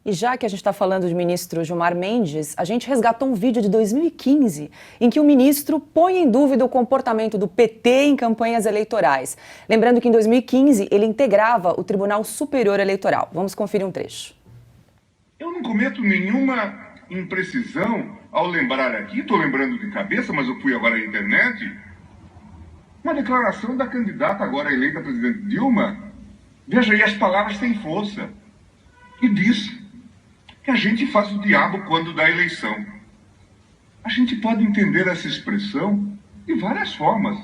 E já que a gente está falando de ministro Gilmar Mendes, a gente resgatou um vídeo de 2015 em que o ministro põe em dúvida o comportamento do PT em campanhas eleitorais. Lembrando que em 2015 ele integrava o Tribunal Superior Eleitoral. Vamos conferir um trecho. Eu não cometo nenhuma imprecisão ao lembrar aqui, estou lembrando de cabeça, mas eu fui agora à internet, uma declaração da candidata agora eleita presidente Dilma. Veja aí, as palavras têm força. E diz que a gente faz o diabo quando dá eleição. A gente pode entender essa expressão de várias formas.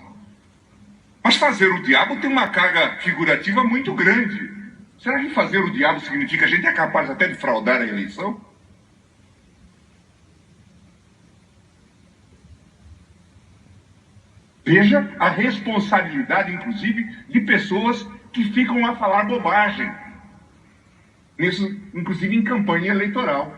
Mas fazer o diabo tem uma carga figurativa muito grande. Será que fazer o diabo significa que a gente é capaz até de fraudar a eleição? Veja a responsabilidade, inclusive, de pessoas que ficam a falar bobagem. Isso, inclusive em campanha eleitoral.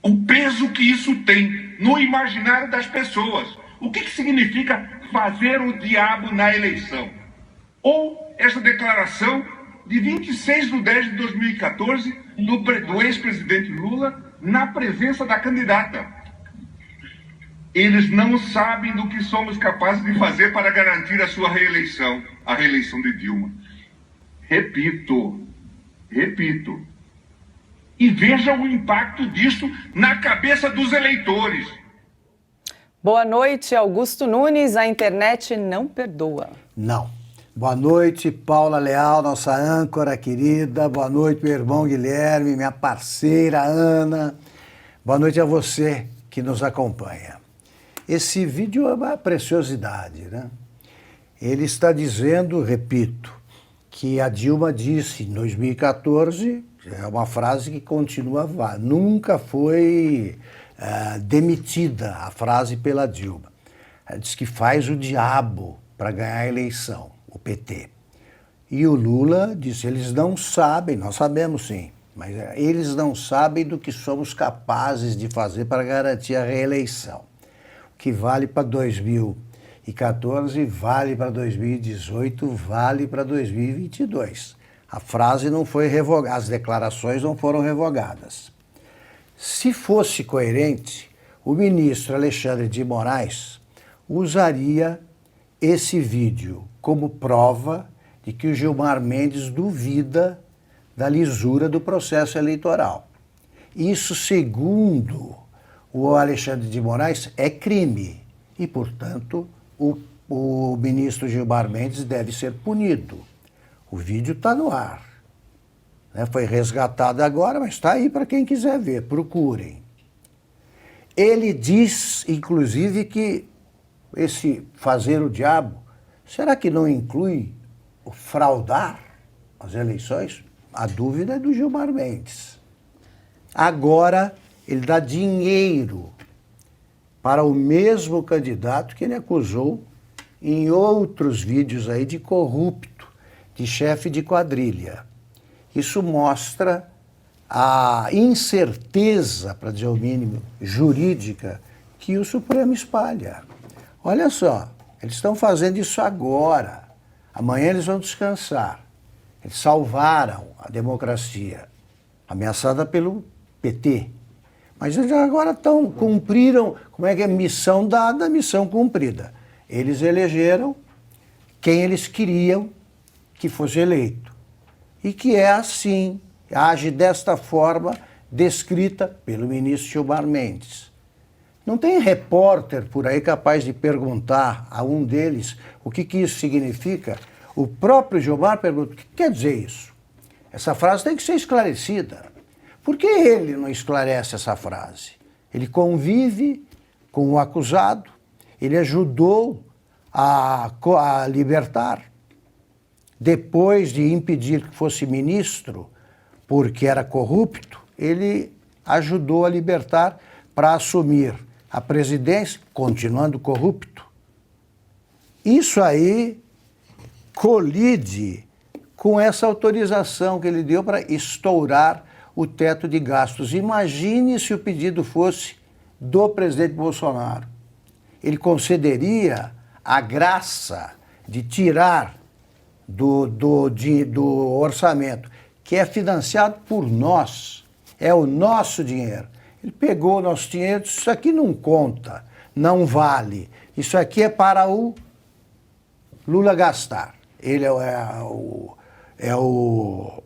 O peso que isso tem no imaginário das pessoas. O que significa fazer o diabo na eleição? Ou essa declaração de 26 de 10 de 2014 do ex-presidente Lula na presença da candidata. Eles não sabem do que somos capazes de fazer para garantir a sua reeleição, a reeleição de Dilma. Repito. E veja o impacto disso na cabeça dos eleitores. Boa noite, Augusto Nunes. A internet não perdoa. Não. Boa noite, Paula Leal, nossa âncora querida. Boa noite, meu irmão Guilherme, minha parceira Ana. Boa noite a você que nos acompanha. Esse vídeo é uma preciosidade, né? Ele está dizendo, repito, que a Dilma disse em 2014, é uma frase que continua válida, nunca foi demitida a frase pela Dilma. Ela diz que faz o diabo para ganhar a eleição, o PT. E o Lula disse, eles não sabem, nós sabemos sim, mas eles não sabem do que somos capazes de fazer para garantir a reeleição. O que vale para 2014, vale para 2018, vale para 2022. A frase não foi revogada, as declarações não foram revogadas. Se fosse coerente, o ministro Alexandre de Moraes usaria esse vídeo como prova de que o Gilmar Mendes duvida da lisura do processo eleitoral. Isso, segundo o Alexandre de Moraes, é crime e, portanto, o ministro Gilmar Mendes deve ser punido. O vídeo está no ar. Né? Foi resgatado agora, mas está aí para quem quiser ver, procurem. Ele diz, inclusive, que esse fazer o diabo, será que não inclui o fraudar as eleições? A dúvida é do Gilmar Mendes. Agora, ele dá dinheiro para o mesmo candidato que ele acusou em outros vídeos aí de corrupto, de chefe de quadrilha. Isso mostra a incerteza, para dizer o mínimo, jurídica que o Supremo espalha. Olha só, eles estão fazendo isso agora. Amanhã eles vão descansar. Eles salvaram a democracia, ameaçada pelo PT. Mas eles agora cumpriram, como é que é? Missão dada, missão cumprida. Eles elegeram quem eles queriam que fosse eleito. E que é assim, age desta forma, descrita pelo ministro Gilmar Mendes. Não tem repórter por aí capaz de perguntar a um deles o que isso significa. O próprio Gilmar pergunta, o que quer dizer isso? Essa frase tem que ser esclarecida. Por que ele não esclarece essa frase? Ele convive com o acusado, ele ajudou a libertar. Depois de impedir que fosse ministro, porque era corrupto, ele ajudou a libertar para assumir a presidência, continuando corrupto. Isso aí colide com essa autorização que ele deu para estourar o teto de gastos. Imagine se o pedido fosse do presidente Bolsonaro. Ele concederia a graça de tirar do orçamento que é financiado por nós. É o nosso dinheiro. Ele pegou o nosso dinheiro e disse, isso aqui não conta, não vale. Isso aqui é para o Lula gastar. Ele é o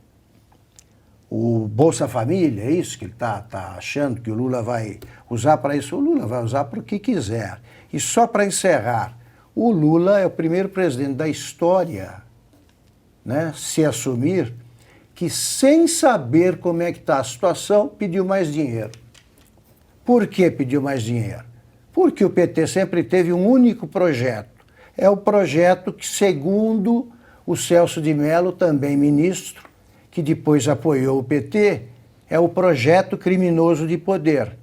Bolsa Família, é isso que ele está achando que o Lula vai usar para isso? O Lula vai usar para o que quiser. E só para encerrar, o Lula é o primeiro presidente da história, né, se assumir, que sem saber como é que está a situação, pediu mais dinheiro. Por que pediu mais dinheiro? Porque o PT sempre teve um único projeto. É o projeto que, segundo o Celso de Mello, também ministro, que depois apoiou o PT, é o projeto criminoso de poder.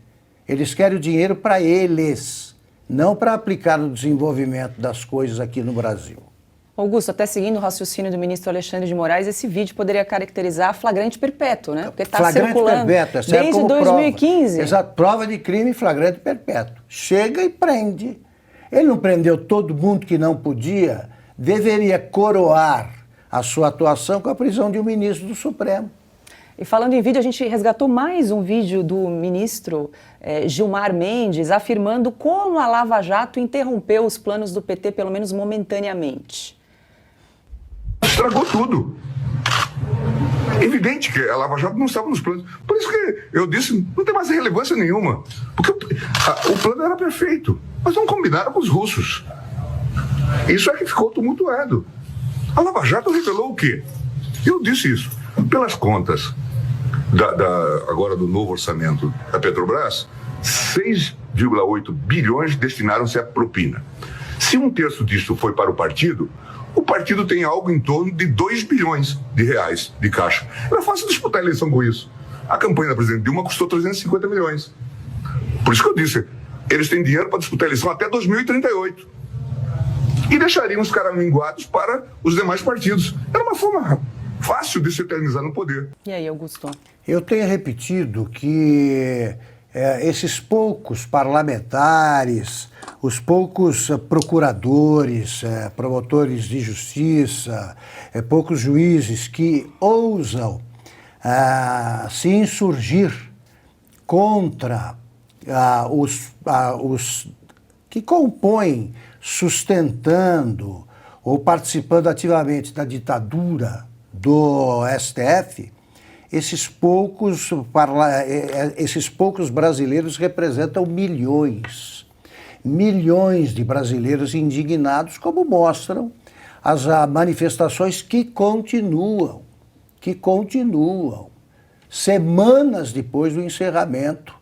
Eles querem o dinheiro para eles, não para aplicar no desenvolvimento das coisas aqui no Brasil. Augusto, até seguindo o raciocínio do ministro Alexandre de Moraes, esse vídeo poderia caracterizar flagrante perpétuo, né? Porque está circulando perpétuo, desde 2015. Prova. Exato, prova de crime flagrante perpétuo. Chega e prende. Ele não prendeu todo mundo que não podia, deveria coroar a sua atuação com a prisão de um ministro do Supremo. E falando em vídeo, a gente resgatou mais um vídeo do ministro Gilmar Mendes afirmando como a Lava Jato interrompeu os planos do PT, pelo menos momentaneamente. Estragou tudo. Evidente que a Lava Jato não estava nos planos. Por isso que eu disse, não tem mais relevância nenhuma. Porque o plano era perfeito. Mas não combinaram com os russos. Isso é que ficou tumultuado. A Lava Jato revelou o quê? Eu disse isso. Pelas contas agora do novo orçamento da Petrobras, 6,8 bilhões destinaram-se à propina. Se um terço disso foi para o partido tem algo em torno de 2 bilhões de reais de caixa. Era fácil disputar a eleição com isso. A campanha da presidente Dilma custou 350 milhões. Por isso que eu disse, eles têm dinheiro para disputar a eleição até 2038. E deixariam os caras minguados para os demais partidos. Era uma forma fácil de se eternizar no poder. E aí, Augusto? Eu tenho repetido que esses poucos parlamentares, os poucos procuradores, promotores de justiça, poucos juízes que ousam se insurgir contra os que compõem, sustentando ou participando ativamente da ditadura do STF, esses poucos brasileiros representam milhões de brasileiros indignados, como mostram as manifestações que continuam, semanas depois do encerramento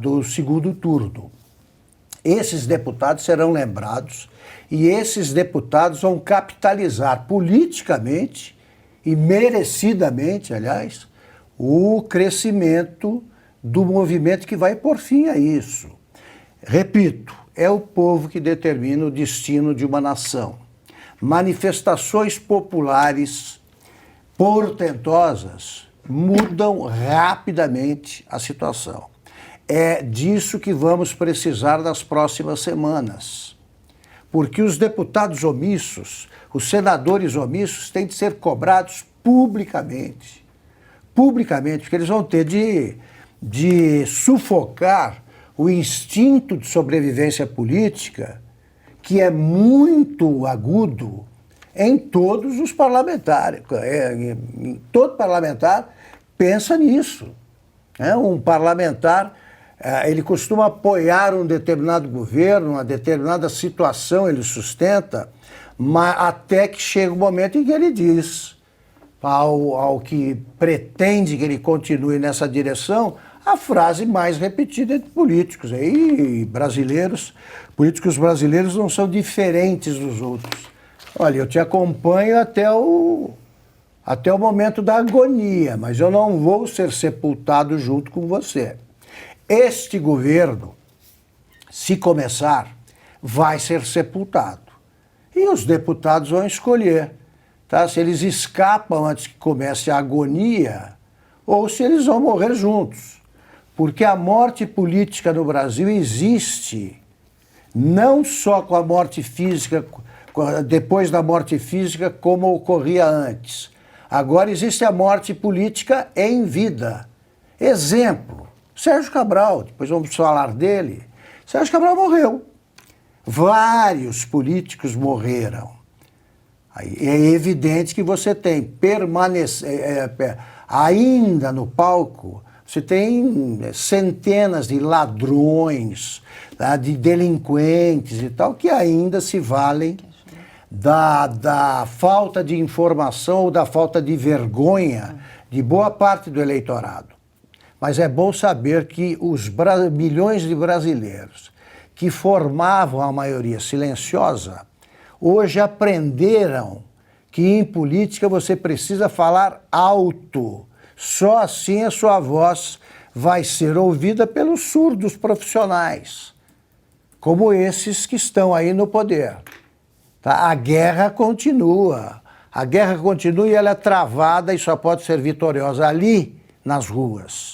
do segundo turno. Esses deputados serão lembrados e esses deputados vão capitalizar politicamente e merecidamente, aliás, o crescimento do movimento que vai por fim a isso. Repito, é o povo que determina o destino de uma nação. Manifestações populares portentosas mudam rapidamente a situação. É disso que vamos precisar nas próximas semanas. Porque os deputados omissos, os senadores omissos têm de ser cobrados publicamente. Publicamente, porque eles vão ter de sufocar o instinto de sobrevivência política, que é muito agudo em todos os parlamentares. Todo parlamentar pensa nisso. Um parlamentar, ele costuma apoiar um determinado governo, uma determinada situação ele sustenta, mas até que chega o momento em que ele diz ao que pretende que ele continue nessa direção, a frase mais repetida entre políticos. Aí, políticos brasileiros não são diferentes dos outros. Olha, eu te acompanho até o momento da agonia, mas eu não vou ser sepultado junto com você. Este governo, se começar, vai ser sepultado. E os deputados vão escolher, tá? Se eles escapam antes que comece a agonia ou se eles vão morrer juntos. Porque a morte política no Brasil existe, não só com a morte física, depois da morte física, como ocorria antes. Agora existe a morte política em vida. Exemplo, Sérgio Cabral, depois vamos falar dele. Sérgio Cabral morreu. Vários políticos morreram. Aí é evidente que você tem ainda no palco, você tem centenas de ladrões, tá, de delinquentes e tal, que ainda se valem da falta de informação ou da falta de vergonha de boa parte do eleitorado. Mas é bom saber que os milhões de brasileiros que formavam a maioria silenciosa, hoje aprenderam que em política você precisa falar alto. Só assim a sua voz vai ser ouvida pelos surdos profissionais, como esses que estão aí no poder. Tá? A guerra continua. A guerra continua e ela é travada e só pode ser vitoriosa ali, nas ruas.